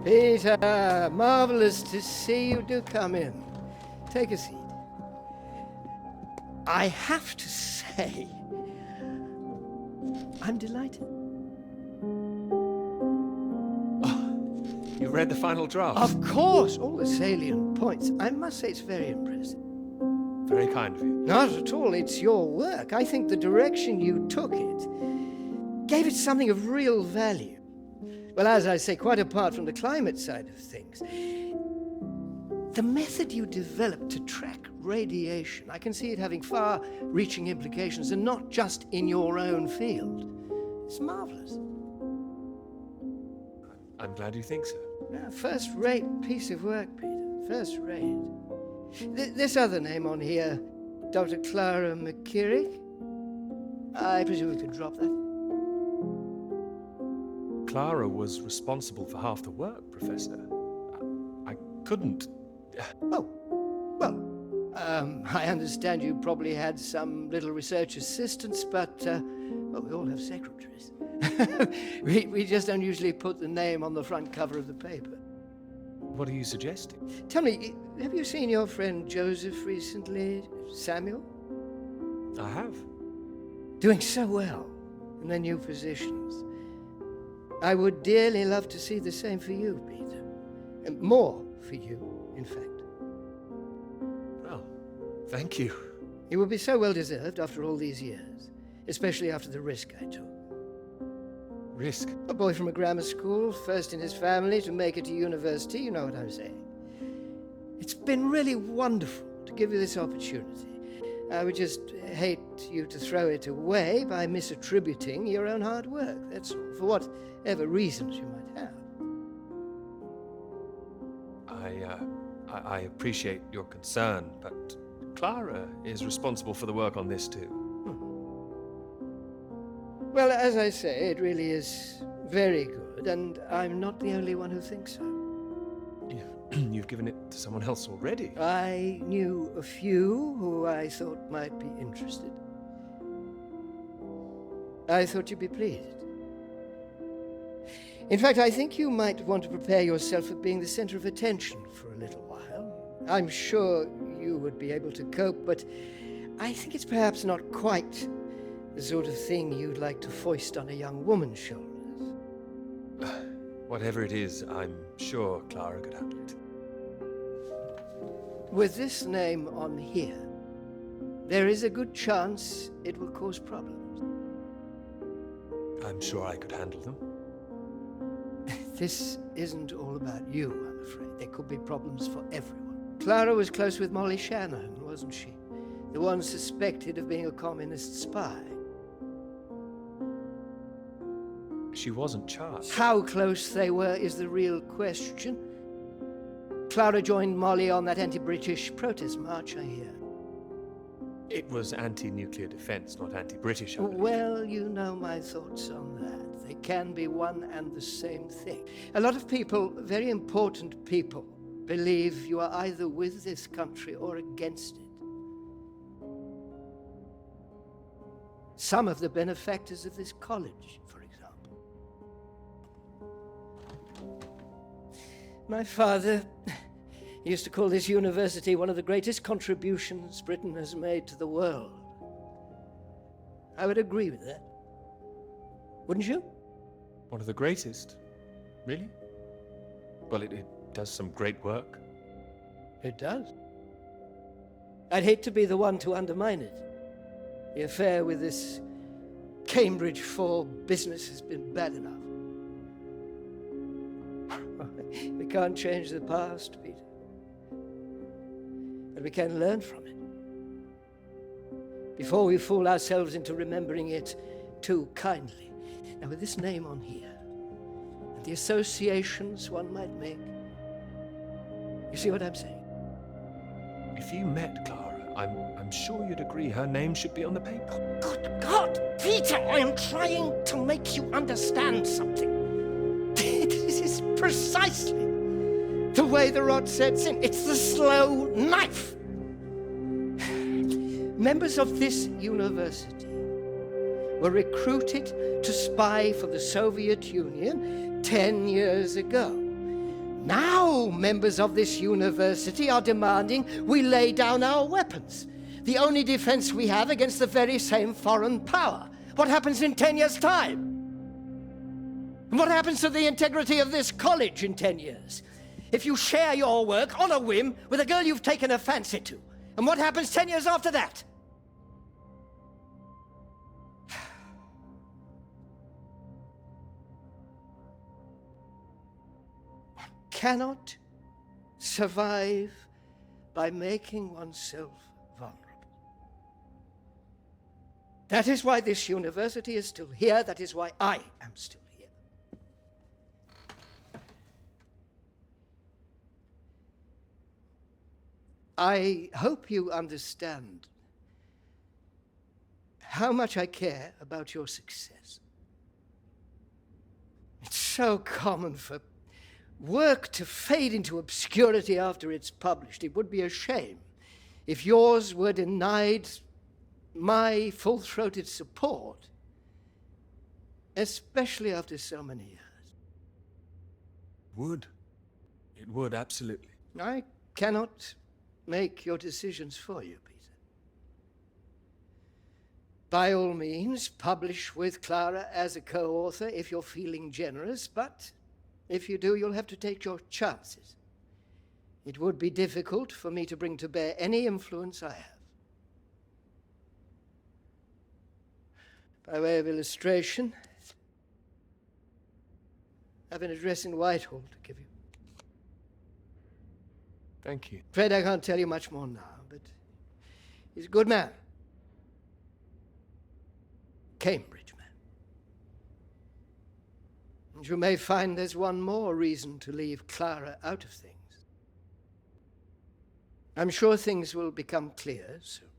Peter, marvelous to see you. Do come in. Take a seat. I have to say, I'm delighted. You read the final draft? Of course, all the salient points. I must say it's very impressive. Very kind of you. Not at all. It's your work. I think the direction you took it gave it something of real value. Well, as I say, quite apart from the climate side of things, the method you developed to track radiation, I can see it having far-reaching implications, and not just in your own field. It's marvelous. I'm glad you think so. Yeah, first-rate piece of work, Peter. First-rate. This other name on here, Dr. Clara McKirrick, I presume we could drop that. Clara was responsible for half the work, Professor. I couldn't... Oh, well, I understand you probably had some little research assistants, but, well, we all have secretaries. we just don't usually put the name on the front cover of the paper. What are you suggesting? Tell me, have you seen your friend Joseph recently, Samuel? I have. Doing so well in their new positions. I would dearly love to see the same for you, Peter. And more for you, in fact. Well, thank you. It would be so well deserved after all these years, especially after the risk I took. Risk? A boy from a grammar school, first in his family to make it to university, you know what I'm saying. It's been really wonderful to give you this opportunity. I would just hate you to throw it away by misattributing your own hard work, that's all, for whatever reasons you might have. I appreciate your concern, but Clara is responsible for the work on this too. Well, as I say, it really is very good, and I'm not the only one who thinks so. You've given it to someone else already. I knew a few who I thought might be interested. I thought you'd be pleased. In fact, I think you might want to prepare yourself for being the center of attention for a little while. I'm sure you would be able to cope, but I think it's perhaps not quite the sort of thing you'd like to foist on a young woman's shoulders. Whatever it is, I'm sure Clara could handle it. With this name on here, there is a good chance it will cause problems. I'm sure I could handle them. This isn't all about you, I'm afraid. There could be problems for everyone. Clara was close with Molly Shanahan, wasn't she? The one suspected of being a communist spy. She wasn't charged. How close they were is the real question. Clara joined Molly on that anti-British protest march, I hear. It was anti-nuclear defense, not anti-British, I believe. Well, you know my thoughts on that. They can be one and the same thing. A lot of people, very important people, believe you are either with this country or against it. Some of the benefactors of this college, for example. My father used to call this university one of the greatest contributions Britain has made to the world. I would agree with that. Wouldn't you? One of the greatest. Really? Well, it does some great work. It does. I'd hate to be the one to undermine it. The affair with this Cambridge 4 business has been bad enough. We can't change the past, Peter. But we can learn from it. Before we fool ourselves into remembering it too kindly. Now, with this name on here, and the associations one might make, you see what I'm saying? If you met Clara, I'm sure you'd agree her name should be on the paper. Good God, Peter, I am trying to make you understand something. This is precisely the way the rot sets in. It's the slow knife. Members of this university were recruited to spy for the Soviet Union 10 years ago. Now, members of this university are demanding we lay down our weapons. The only defense we have against the very same foreign power. What happens in 10 years' time? And what happens to the integrity of this college in 10 years? If you share your work on a whim with a girl you've taken a fancy to, and what happens 10 years after that? One cannot survive by making oneself vulnerable. That is why this university is still here. That is why I am still here. I hope you understand how much I care about your success. It's so common for work to fade into obscurity after it's published. It would be a shame if yours were denied my full-throated support, especially after so many years. It would, absolutely. I cannot make your decisions for you, Peter. By all means, publish with Clara as a co-author if you're feeling generous, but if you do, you'll have to take your chances. It would be difficult for me to bring to bear any influence I have. By way of illustration, I have an address in Whitehall to give you. Thank you. Afraid I can't tell you much more now, but he's a good man. Cambridge man. And you may find there's one more reason to leave Clara out of things. I'm sure things will become clear soon.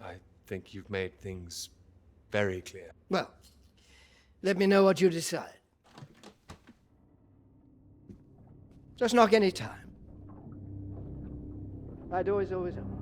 I think you've made things very clear. Well, let me know what you decide. Just knock any time. My door is always open.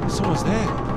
Someone's there.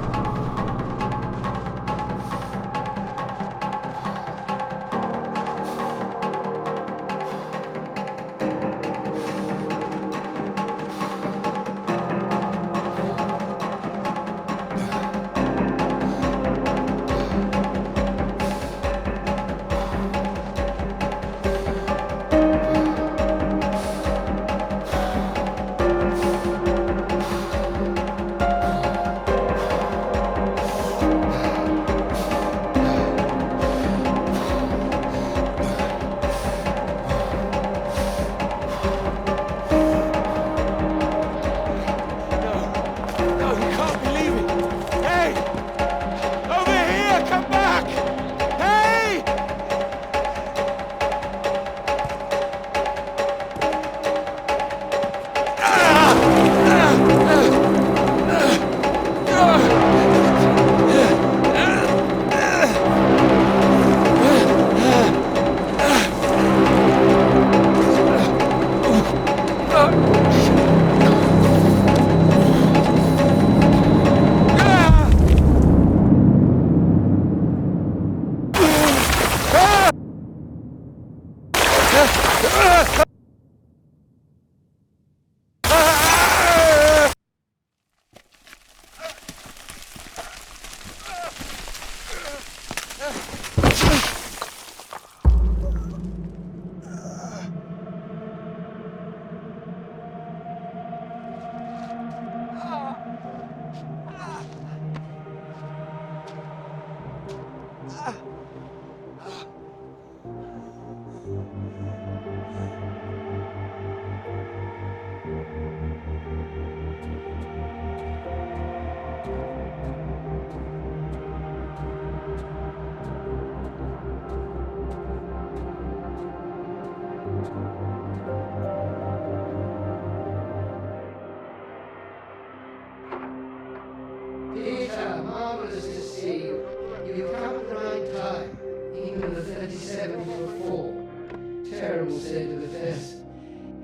27.4. Terrible state of affairs.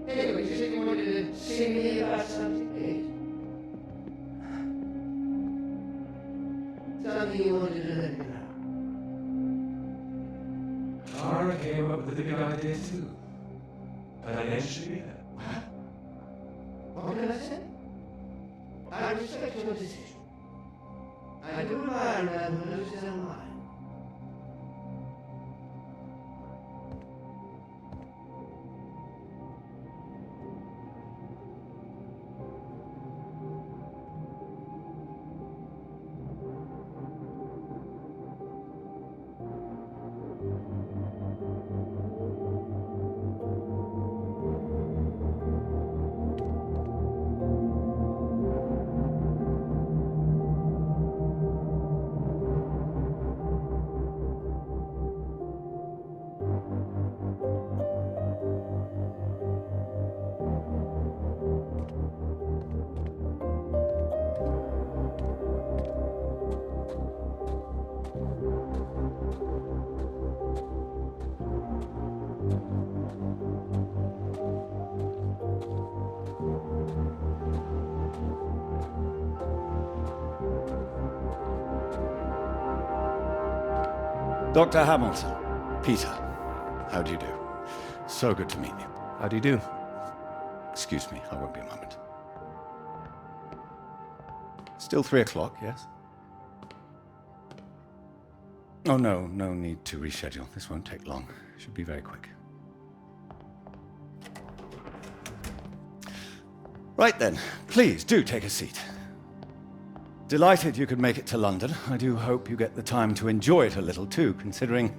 Anyway, you said you wanted to see me about something, eh? Something you wanted to let me know. Clara came up with the big idea too. Financially. What can I say? I respect your decision. I do admire a man who knows his own mind. Dr. Hamilton, Peter, how do you do? So good to meet you. How do you do? Excuse me, I won't be a moment. Still 3 o'clock, yes? Oh, no need to reschedule. This won't take long. Should be very quick. Right then, please do take a seat. Delighted you could make it to London. I do hope you get the time to enjoy it a little too, considering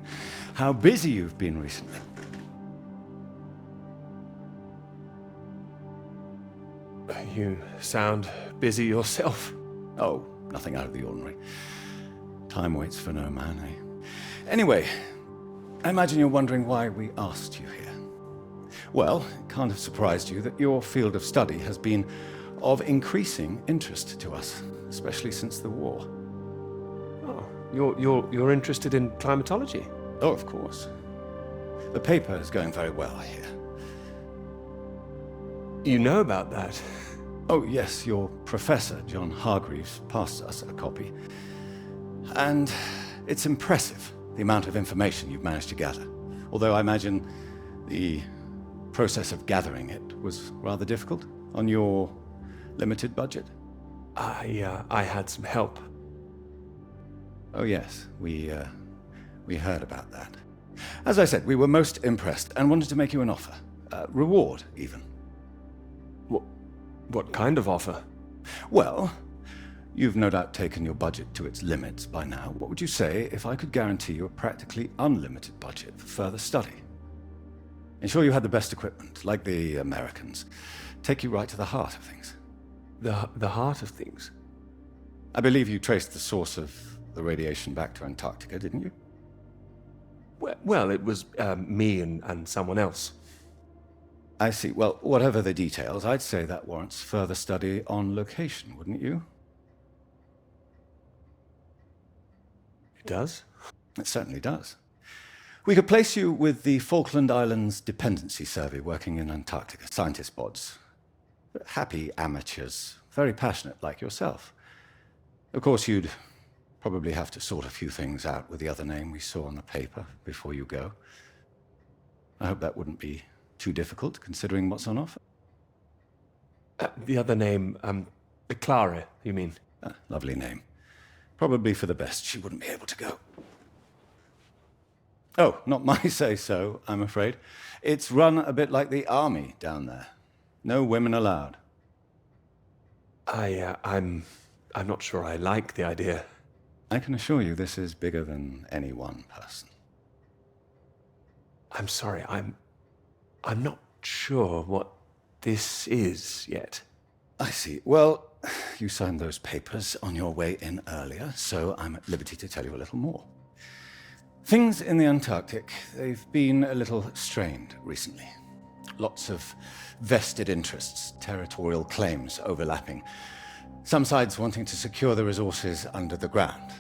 how busy you've been recently. You sound busy yourself. Oh, nothing out of the ordinary. Time waits for no man, eh? Anyway, I imagine you're wondering why we asked you here. Well, it can't have surprised you that your field of study has been of increasing interest to us, especially since the war. Oh, you're interested in climatology? Oh, of course. The paper is going very well, I hear. You know about that? Oh, yes, your professor, John Hargreaves, passed us a copy. And it's impressive, the amount of information you've managed to gather. Although I imagine the process of gathering it was rather difficult on your limited budget. I had some help. Oh, yes, we heard about that. As I said, we were most impressed and wanted to make you an offer. Reward, even. What kind of offer? Well, you've no doubt taken your budget to its limits by now. What would you say if I could guarantee you a practically unlimited budget for further study? Ensure you had the best equipment, like the Americans. Take you right to the heart of things. The heart of things? I believe you traced the source of the radiation back to Antarctica, didn't you? Well, it was me and someone else. I see. Well, whatever the details, I'd say that warrants further study on location, wouldn't you? It does? It certainly does. We could place you with the Falkland Islands Dependency Survey working in Antarctica, scientist bods. Happy amateurs, very passionate like yourself. Of course, you'd probably have to sort a few things out with the other name we saw on the paper before you go. I hope that wouldn't be too difficult, considering what's on offer. The other name, Clara, you mean? Lovely name. Probably for the best she wouldn't be able to go. Oh, not my say-so, I'm afraid. It's run a bit like the army down there. No women allowed. I'm not sure I like the idea. I can assure you this is bigger than any one person. I'm sorry, I'm not sure what this is yet. I see. Well, you signed those papers on your way in earlier, so I'm at liberty to tell you a little more. Things in the Antarctic, they've been a little strained recently. Lots of vested interests, territorial claims overlapping. Some sides wanting to secure the resources under the ground.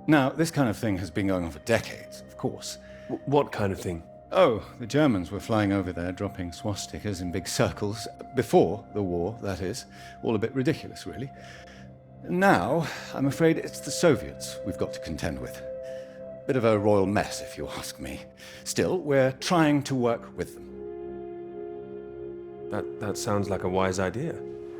Now, this kind of thing has been going on for decades, of course. What kind of thing? Oh, the Germans were flying over there, dropping swastikas in big circles. Before the war, that is. All a bit ridiculous, really. Now, I'm afraid it's the Soviets we've got to contend with. Bit of a royal mess, if you ask me. Still, we're trying to work with them. That sounds like a wise idea.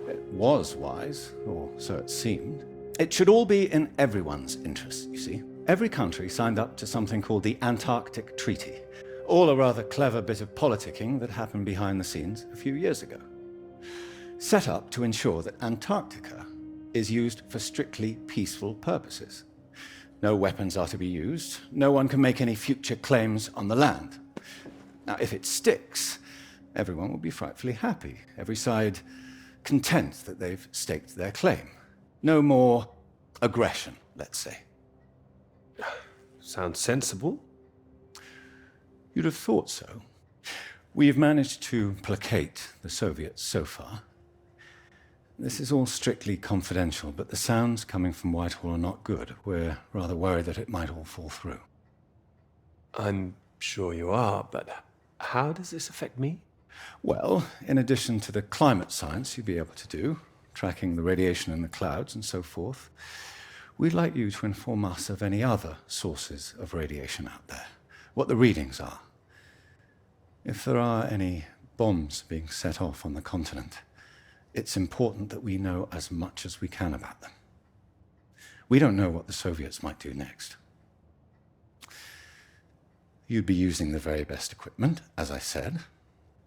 It was wise, or so it seemed. It should all be in everyone's interest, you see. Every country signed up to something called the Antarctic Treaty. All a rather clever bit of politicking that happened behind the scenes a few years ago. Set up to ensure that Antarctica is used for strictly peaceful purposes. No weapons are to be used. No one can make any future claims on the land. Now, if it sticks, everyone will be frightfully happy. Every side content that they've staked their claim. No more aggression, let's say. Sounds sensible. You'd have thought so. We've managed to placate the Soviets so far. This is all strictly confidential, but the sounds coming from Whitehall are not good. We're rather worried that it might all fall through. I'm sure you are, but how does this affect me? Well, in addition to the climate science you'd be able to do, tracking the radiation in the clouds and so forth, we'd like you to inform us of any other sources of radiation out there, what the readings are. If there are any bombs being set off on the continent, it's important that we know as much as we can about them. We don't know what the Soviets might do next. You'd be using the very best equipment, as I said.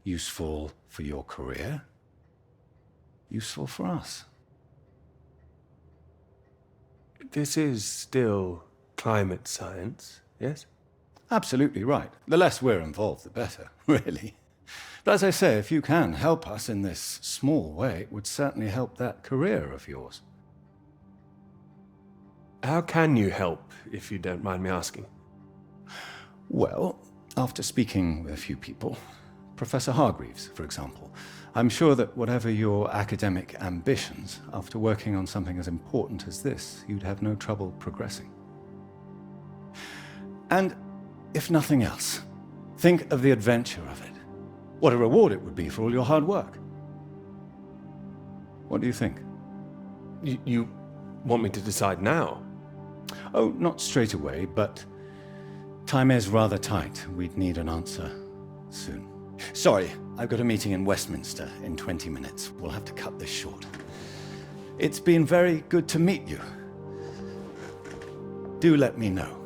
Useful for your career. Useful for us. This is still climate science, yes? Absolutely right. The less we're involved, the better, really. But as I say, if you can help us in this small way, it would certainly help that career of yours. How can you help, if you don't mind me asking? Well, after speaking with a few people, Professor Hargreaves, for example, I'm sure that whatever your academic ambitions, after working on something as important as this, you'd have no trouble progressing. And if nothing else, think of the adventure of it. What a reward it would be for all your hard work. What do you think? You want me to decide now? Oh, not straight away, but time is rather tight. We'd need an answer soon. Sorry, I've got a meeting in Westminster in 20 minutes. We'll have to cut this short. It's been very good to meet you. Do let me know.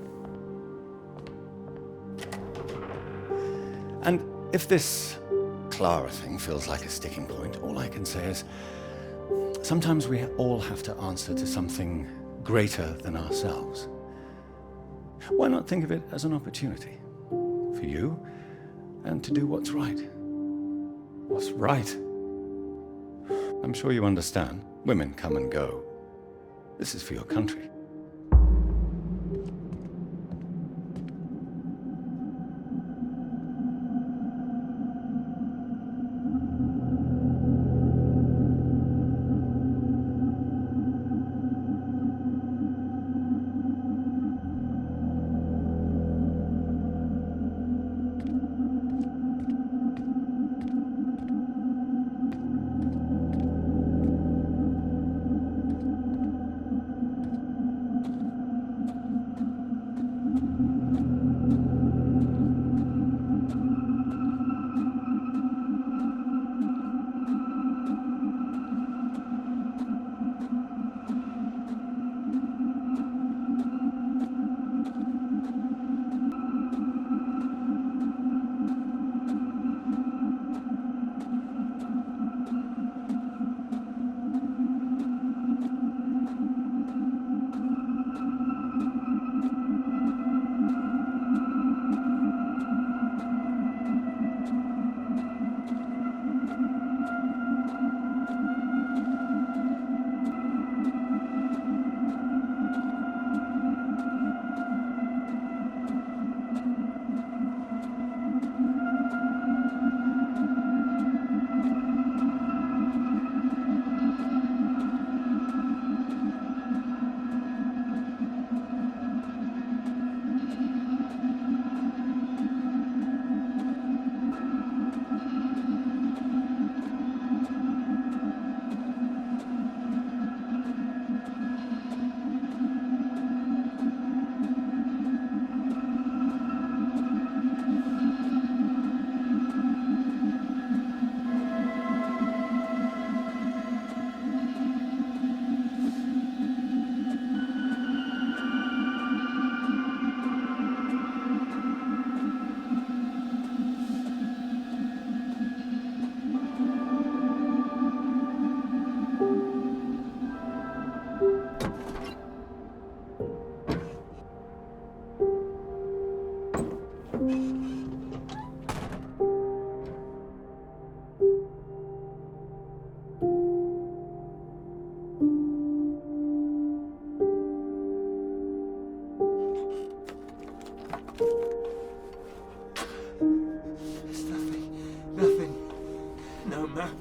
And if this Clara thing feels like a sticking point, all I can say is sometimes we all have to answer to something greater than ourselves. Why not think of it as an opportunity for you and to do what's right? What's right? I'm sure you understand. Women come and go. This is for your country.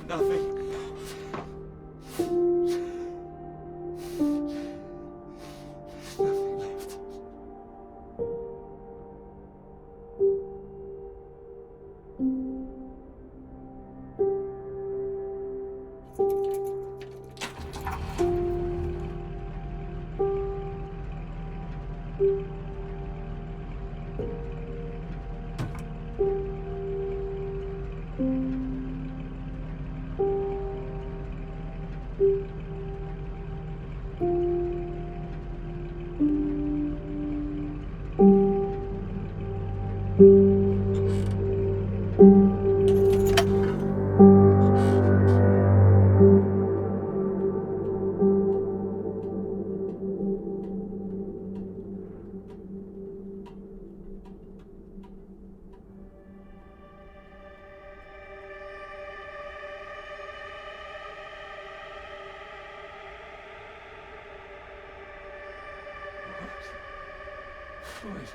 Nothing. Nothing left. Floyd.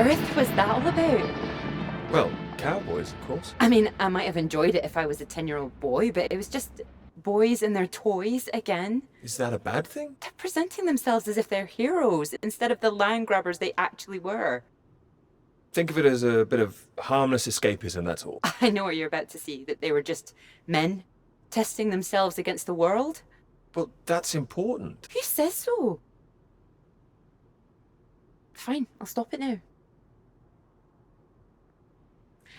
Earth was that all about? Well, cowboys, of course. I mean, I might have enjoyed it if I was a 10-year-old boy, but it was just boys and their toys again. Is that a bad thing? They're presenting themselves as if they're heroes instead of the land grabbers they actually were. Think of it as a bit of harmless escapism, that's all. I know what you're about to see, that they were just men testing themselves against the world. Well, that's important. Who says so? Fine, I'll stop it now.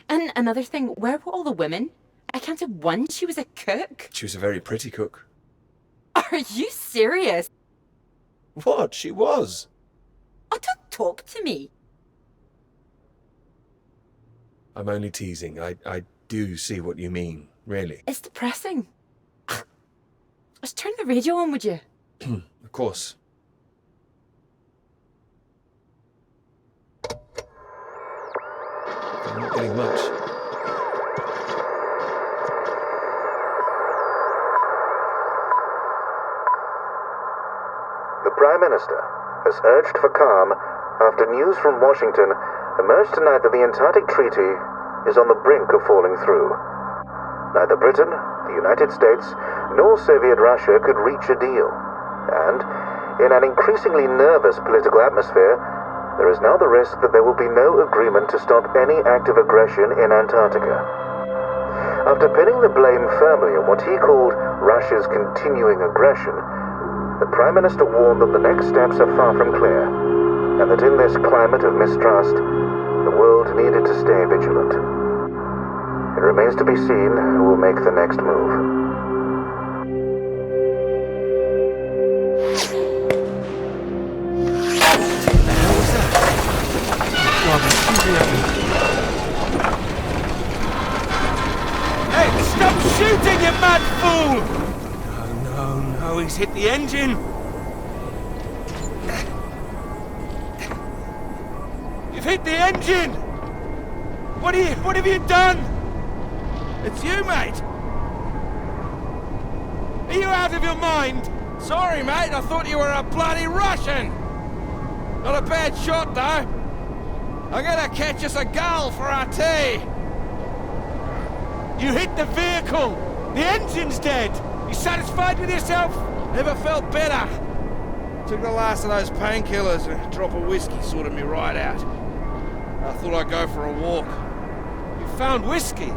And another thing, where were all the women? I counted one, she was a cook. She was a very pretty cook. Are you serious? What? She was. Oh, don't talk to me. I'm only teasing. I do see what you mean, really. It's depressing. Just turn the radio on, would you? Of course. I'm not getting much. The Prime Minister has urged for calm after news from Washington emerged tonight that the Antarctic Treaty is on the brink of falling through. Neither Britain, the United States, nor Soviet Russia could reach a deal. And, in an increasingly nervous political atmosphere, there is now the risk that there will be no agreement to stop any active aggression in Antarctica. After pinning the blame firmly on what he called Russia's continuing aggression, the Prime Minister warned that the next steps are far from clear, and that in this climate of mistrust, the world needed to stay vigilant. It remains to be seen who will make the next move. Hey, stop shooting, you mad fool! No, he's hit the engine! You've hit the engine! What have you done? It's you, mate! Are you out of your mind? Sorry, mate, I thought you were a bloody Russian! Not a bad shot, though. I'm gonna catch us a gull for our tea! You hit the vehicle! The engine's dead! You satisfied with yourself? Never felt better. Took the last of those painkillers and a drop of whiskey sorted me right out. I thought I'd go for a walk. You found whiskey?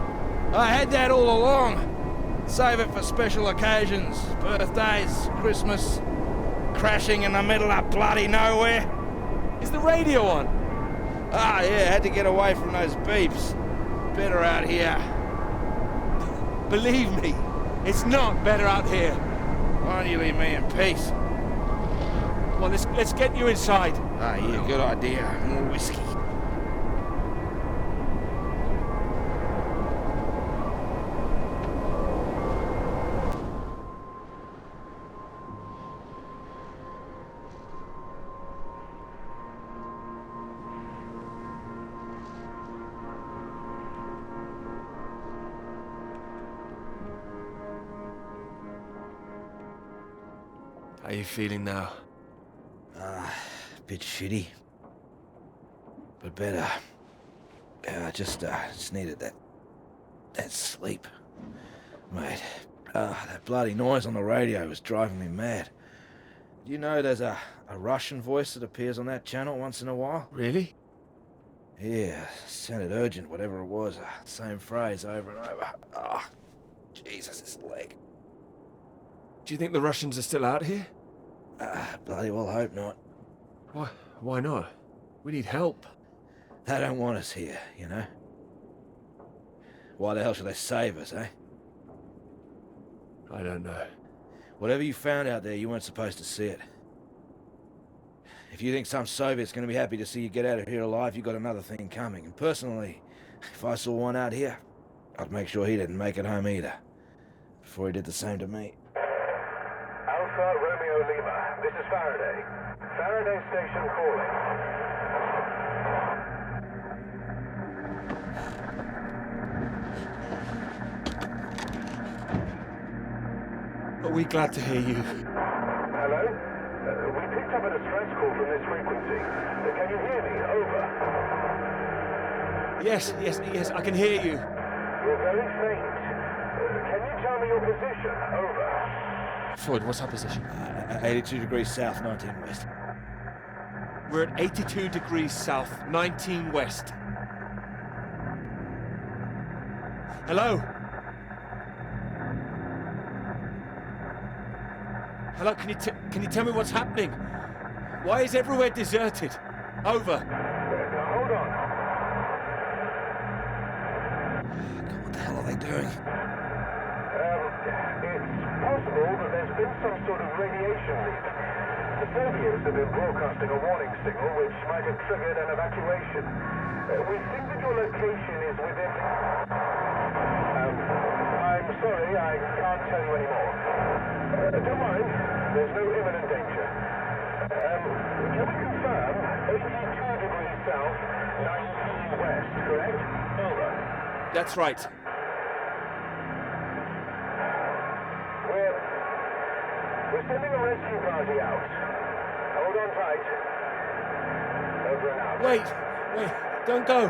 I had that all along. Save it for special occasions. Birthdays, Christmas. Crashing in the middle of bloody nowhere. Is the radio on? Ah, yeah, had to get away from those beeps. Better out here. Believe me, it's not better out here. Why don't you leave me in peace? Well, let's get you inside. Ah, yeah, good idea. More whiskey. How are you feeling now? Bit shitty. But better. I just needed that sleep. Mate, that bloody noise on the radio was driving me mad. Do you know there's a Russian voice that appears on that channel once in a while? Really? Yeah, sounded urgent, whatever it was. Same phrase over and over. Ah, Jesus, this leg. Do you think the Russians are still out here? Bloody well hope not. Why not? We need help. They don't want us here, you know? Why the hell should they save us, eh? I don't know. Whatever you found out there, you weren't supposed to see it. If you think some Soviet's gonna be happy to see you get out of here alive, you got another thing coming. And personally, if I saw one out here, I'd make sure he didn't make it home either. Before he did the same to me. Alpha Romeo Lima, this is Faraday. Faraday Station calling. Are we glad to hear you? Hello? We picked up a distress call from this frequency. Can you hear me? Over. Yes, I can hear you. You're very faint. Can you tell me your position? Over. Floyd, what's our position? 82 degrees south, 19 west. We're at 82 degrees south, 19 west. Hello? Hello, can you tell me what's happening? Why is everywhere deserted? Over. Hold on. God, what the hell are they doing? It's possible that there's been some sort of radiation leak. The Soviets have been broadcasting a warning signal which might have triggered an evacuation. We think that your location is within... I'm sorry, I can't tell you anymore. Don't mind, there's no imminent danger. Can we confirm 82 degrees south, 19 west, correct? Over. That's right. We're sending a rescue party out. Hold on tight. Over and out. Wait, don't go.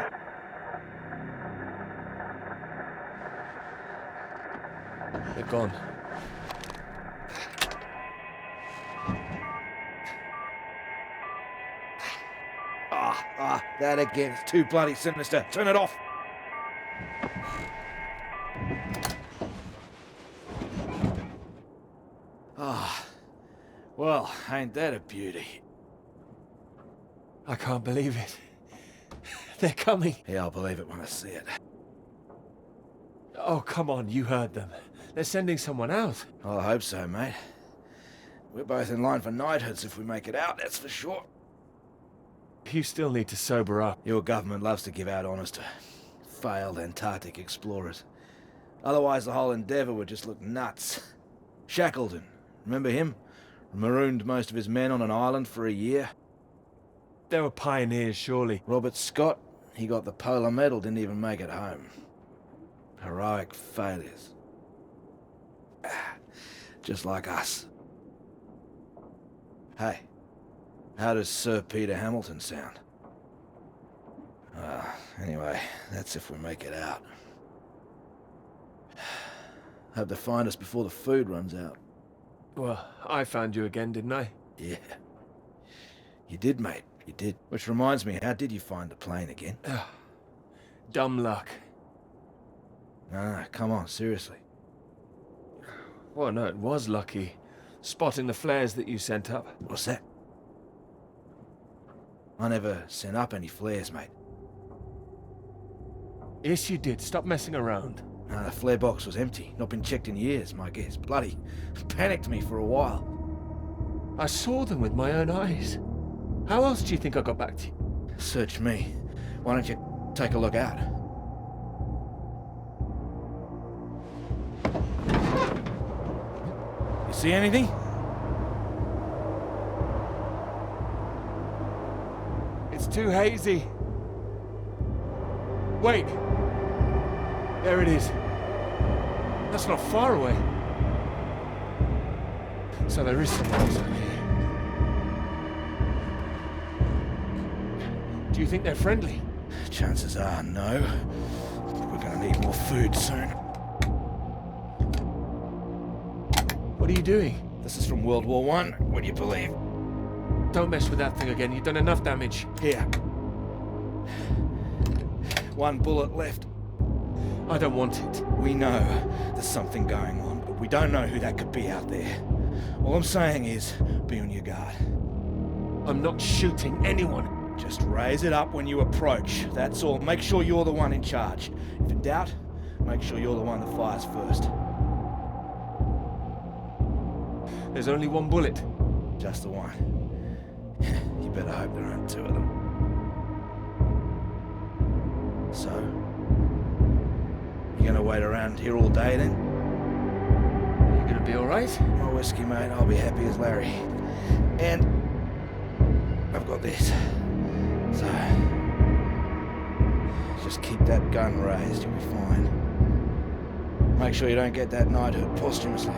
They're gone. That again. It's too bloody sinister. Turn it off. Well, ain't that a beauty? I can't believe it. They're coming. Yeah, I'll believe it when I see it. Oh, come on, you heard them. They're sending someone out. I hope so, mate. We're both in line for knighthoods if we make it out, that's for sure. You still need to sober up. Your government loves to give out honours to failed Antarctic explorers. Otherwise, the whole endeavour would just look nuts. Shackleton, remember him? Marooned most of his men on an island for a year. They were pioneers, surely. Robert Scott, he got the Polar Medal, didn't even make it home. Heroic failures. Just like us. Hey, how does Sir Peter Hamilton sound? Anyway, that's if we make it out. Hope they find us before the food runs out. Well, I found you again, didn't I? Yeah. You did, mate. You did. Which reminds me, how did you find the plane again? Dumb luck. No, come on, seriously. Well, no, it was lucky. Spotting the flares that you sent up. What's that? I never sent up any flares, mate. Yes, you did. Stop messing around. No, the flare box was empty. Not been checked in years, my guess. Bloody panicked me for a while. I saw them with my own eyes. How else do you think I got back to you? Search me. Why don't you take a look out? You see anything? It's too hazy. Wait. There it is. That's not far away. So there is someone else up here. Do you think they're friendly? Chances are no. We're gonna need more food soon. What are you doing? This is from World War I, would you believe? Don't mess with that thing again. You've done enough damage. Here. One bullet left. I don't want it. We know there's something going on, but we don't know who that could be out there. All I'm saying is, be on your guard. I'm not shooting anyone. Just raise it up when you approach. That's all. Make sure you're the one in charge. If in doubt, make sure you're the one that fires first. There's only one bullet. Just the one. You better hope there aren't two of them. So, you gonna wait around here all day then? You gonna be alright? My whiskey, mate, I'll be happy as Larry. And I've got this. So, just keep that gun raised, you'll be fine. Make sure you don't get that knighthood posthumously.